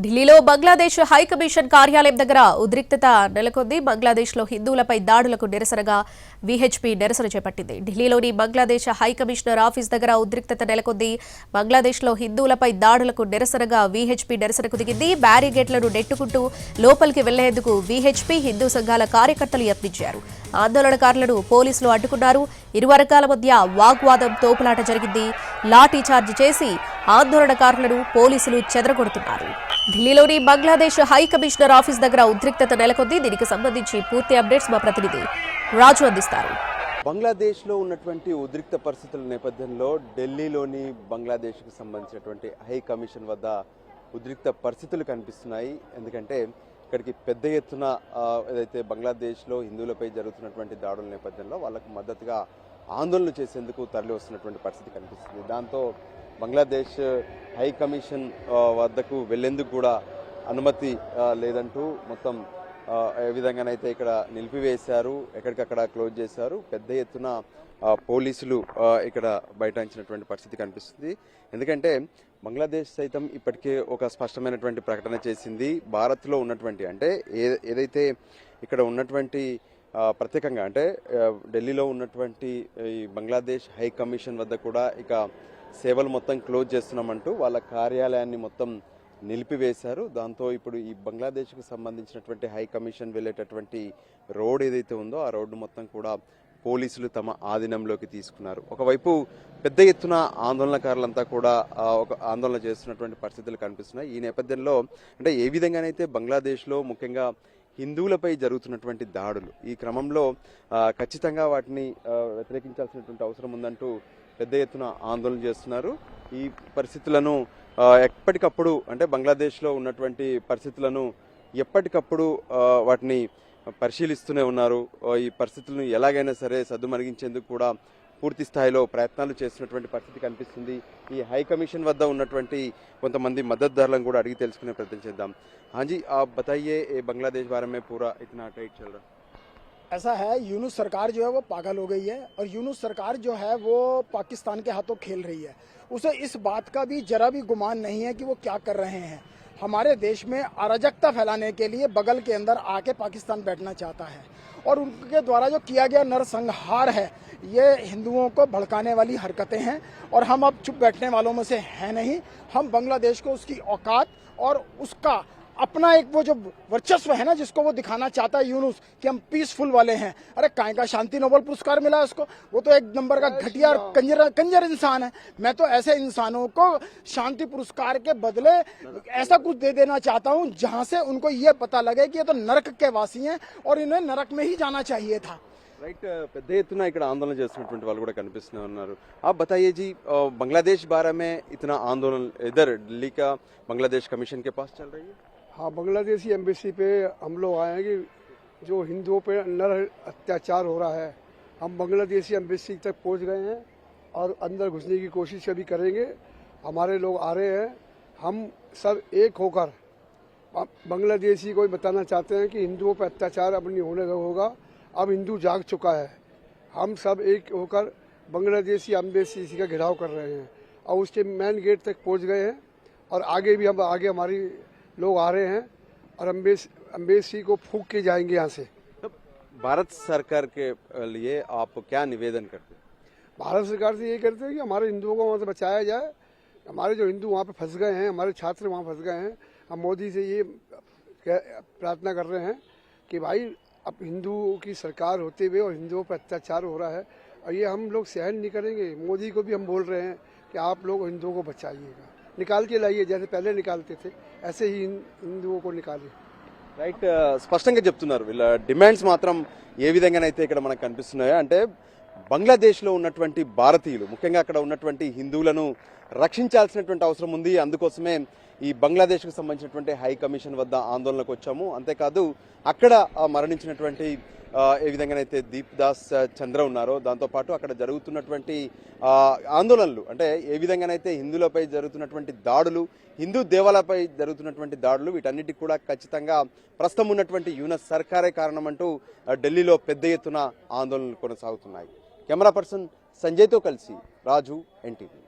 ఢిల్లీలో Bangladesh high commission కార్యాలయం దగ్గర ఉద్రిక్తత నెలకొంది. బంగ్లాదేశ్లో హిందువులపై దాడులకు నిరసనగా వీహెచ్పీ నిరసన చేపట్టింది. ఢిల్లీలోని బంగ్లాదేశ్ హై కమిషనర్ ఆఫీస్ దగ్గర ఉద్రిక్తత నెలకొంది. బంగ్లాదేశ్లో హిందువులపై దాడులకు నిరసనగా వీహెచ్పీ నిరసనకు దిగింది. బ్యారిగేట్లను నెట్టుకుంటూ లోపలికి వెళ్లేందుకు వీహెచ్పీ హిందూ సంఘాల కార్యకర్తలు యత్నించారు. ఆందోళనకారులను పోలీసులు అడ్డుకున్నారు. ఇరు వర్గాల మధ్య వాగ్వాదం, తోపులాట జరిగింది. లాఠీ చార్జ్ చేసి ఆందోళనకారులను పోలీసులు చెదరగొడుతున్నారు. ఢిల్లీలోని బంగ్లాదేశ్ హై కమిషనర్ ఆఫీస్ దగ్గర ఉద్రిక్తత నెలకొంది. దీనికి సంబంధించి పూర్తి అప్డేట్స్ మా ప్రతినిధి రాజు అందిస్తారు. బంగ్లాదేశ్లో ఉన్నటువంటి ఉద్రిక్త పరిస్థితుల నేపథ్యంలో ఢిల్లీలోని బంగ్లాదేశ్కు సంబంధించినటువంటి హై కమిషన్ వద్ద ఉద్రిక్త పరిస్థితులు కనిపిస్తున్నాయి. ఎందుకంటే ఇక్కడికి పెద్ద ఎత్తున ఏదైతే బంగ్లాదేశ్లో హిందువులపై జరుగుతున్నటువంటి దాడుల నేపథ్యంలో వాళ్ళకు మద్దతుగా ఆందోళన చేసేందుకు తరలి వస్తున్నటువంటి పరిస్థితి కనిపిస్తుంది. దాంతో బంగ్లాదేశ్ హై కమిషన్ వద్దకు వెళ్లేందుకు కూడా అనుమతి లేదంటూ మొత్తం ఏ విధంగానైతే ఇక్కడ నిలిపివేశారు, ఎక్కడికక్కడ క్లోజ్ చేశారు. పెద్ద ఎత్తున పోలీసులు ఇక్కడ బైఠాయించినటువంటి పరిస్థితి కనిపిస్తుంది. ఎందుకంటే బంగ్లాదేశ్ సైతం ఇప్పటికే ఒక స్పష్టమైనటువంటి ప్రకటన చేసింది. భారత్లో ఉన్నటువంటి అంటే ఏదైతే ఇక్కడ ఉన్నటువంటి ప్రత్యేకంగా అంటే ఢిల్లీలో ఉన్నటువంటి ఈ బంగ్లాదేశ్ హై కమిషన్ వద్ద కూడా ఇక సేవలు మొత్తం క్లోజ్ చేస్తున్నామంటూ వాళ్ళ కార్యాలయాన్ని మొత్తం నిలిపివేశారు. దాంతో ఇప్పుడు ఈ బంగ్లాదేశ్కు సంబంధించినటువంటి హై కమిషన్ వెళ్ళేటటువంటి రోడ్ ఏదైతే ఉందో ఆ రోడ్డు మొత్తం కూడా పోలీసులు తమ ఆధీనంలోకి తీసుకున్నారు. ఒకవైపు పెద్ద ఎత్తున ఆందోళనకారులంతా కూడా ఒక ఆందోళన చేస్తున్నటువంటి పరిస్థితులు కనిపిస్తున్నాయి. ఈ నేపథ్యంలో అంటే ఏ విధంగానైతే బంగ్లాదేశ్లో ముఖ్యంగా హిందువులపై జరుగుతున్నటువంటి దాడులు ఈ క్రమంలో ఖచ్చితంగా వాటిని వ్యతిరేకించాల్సినటువంటి అవసరం ఉందంటూ పెద్ద ఎత్తున ఆందోళన చేస్తున్నారు. ఈ పరిస్థితులను ఎప్పటికప్పుడు అంటే బంగ్లాదేశ్లో ఉన్నటువంటి పరిస్థితులను ఎప్పటికప్పుడు వాటిని పరిశీలిస్తూనే ఉన్నారు. ఈ పరిస్థితులను ఎలాగైనా సరే సద్దుమణిగించేందుకు కూడా పూర్తి స్థాయిలో ప్రయత్నాలు చేస్తున్నటువంటి పరిస్థితి కనిపిస్తుంది. ఈ హై కమిషన్ వద్ద ఉన్నటువంటి కొంతమంది మద్దతుదారులను కూడా అడిగి తెలుసుకునే ప్రయత్నం చేద్దాం. हाँ जी, आप बताइए बांग्लादेश बारे में पूरा इतना टाइट चल रहा है? ऐसा है, यूनुस सरकार जो है वो पागल हो गई है और यूनुस सरकार जो है वो पाकिस्तान के हाथों खेल रही है. उसे इस बात का भी जरा भी गुमान नहीं है कि वो क्या कर रहे हैं. हमारे देश में अराजकता फैलाने के लिए बगल के अंदर आके पाकिस्तान बैठना चाहता है और उनके द्वारा जो किया गया नरसंहार है ये हिंदुओं को भड़काने वाली हरकतें हैं और हम अब चुप बैठने वालों में से हैं नहीं. हम बांग्लादेश को उसकी औकात और उसका अपना एक वो जो वर्चस्व है ना जिसको वो दिखाना चाहता है यूनुस कि हम पीसफुल वाले हैं. अरे काय का शांति नोबेल पुरस्कार मिला उसको, वो तो एक नंबर का घटिया कंजर इंसान है. मैं तो ऐसे इंसानों को शांति पुरस्कार के बदले ऐसा कुछ दे देना चाहता हूं जहां से उनको ये पता लगे कि ये तो नरक के वासी हैं और इन्हें नरक में ही जाना चाहिए था. రైట్, పెద్ద ఎత్తున ఇక్కడ ఆందోళన చేస్తున్నటువంటి వాళ్ళు కూడా కనిపిస్తూనే ఉన్నారు. आप बताइए जी, बांग्लादेश बारे में इतना आंदोलन इधर दिल्ली का बांग्लादेश कमीशन के पास चल रही है? हाँ, बांग्लादेशी एम्बेसी पे हम लोग आए हैं कि जो हिंदुओं पे नर अत्याचार हो रहा है, हम बांग्लादेशी एम्बेसी तक पहुंच गए हैं और अंदर घुसने की कोशिश कभी करेंगे. हमारे लोग आ रहे हैं. हम सब एक होकर बांग्लादेशी को बताना चाहते हैं कि हिंदुओं पर अत्याचार अब नहीं होने होगा. अब हिंदू जाग चुका है. हम सब एक होकर बांग्लादेशी एम्बेसी का घेराव कर रहे हैं और उसके मेन गेट तक पहुंच गए हैं और आगे भी हम आगे हमारी लोग आ रहे हैं और एम्बेसी को फूंक के जाएंगे यहाँ से. भारत सरकार के लिए आप क्या निवेदन करते हैं? भारत सरकार से ये करते हैं कि हमारे हिंदुओं को वहाँ से बचाया जाए. हमारे जो हिंदू वहाँ पे फंस गए हैं, हमारे छात्र वहाँ फंस गए हैं. हम मोदी से ये प्रार्थना कर रहे हैं कि भाई अब हिंदू की सरकार होते हुए और हिंदुओं पर अत्याचार हो रहा है और ये हम लोग सहन नहीं करेंगे. मोदी को भी हम बोल रहे हैं कि आप लोग हिंदुओं को बचाइएगा, निकाल के लाइए, जैसे पहले निकालते थे ऐसे ही हिंदुओं को निकालिए. రైట్, స్పష్టంగా చెప్తున్నారు. వీళ్ళ డిమాండ్స్ మాత్రం ఏ విధంగానైతే ఇక్కడ మనకు కనిపిస్తున్నాయో అంటే బంగ్లాదేశ్లో ఉన్నటువంటి భారతీయులు ముఖ్యంగా అక్కడ ఉన్నటువంటి హిందువులను రక్షించాల్సినటువంటి అవసరం ఉంది. అందుకోసమే ఈ బంగ్లాదేశ్కు సంబంధించినటువంటి హై కమిషన్ వద్ద ఆందోళనకు వచ్చాము. అంతేకాదు అక్కడ మరణించినటువంటి ఏ విధంగానైతే దీప్ దాస్ చంద్ర ఉన్నారో దాంతోపాటు అక్కడ జరుగుతున్నటువంటి ఆందోళనలు అంటే ఏ విధంగానైతే హిందువులపై జరుగుతున్నటువంటి దాడులు, హిందూ దేవాలయాలపై జరుగుతున్నటువంటి దాడులు వీటన్నిటికి కూడా ఖచ్చితంగా ప్రస్తుతం ఉన్నటువంటి యూనస్ సర్కారే కారణమంటూ ఢిల్లీలో పెద్ద ఎత్తున ఆందోళనలు కొనసాగుతున్నాయి. కెమెరా పర్సన్ సంజయ్తో కలిసి రాజు, ఎన్టీవీ.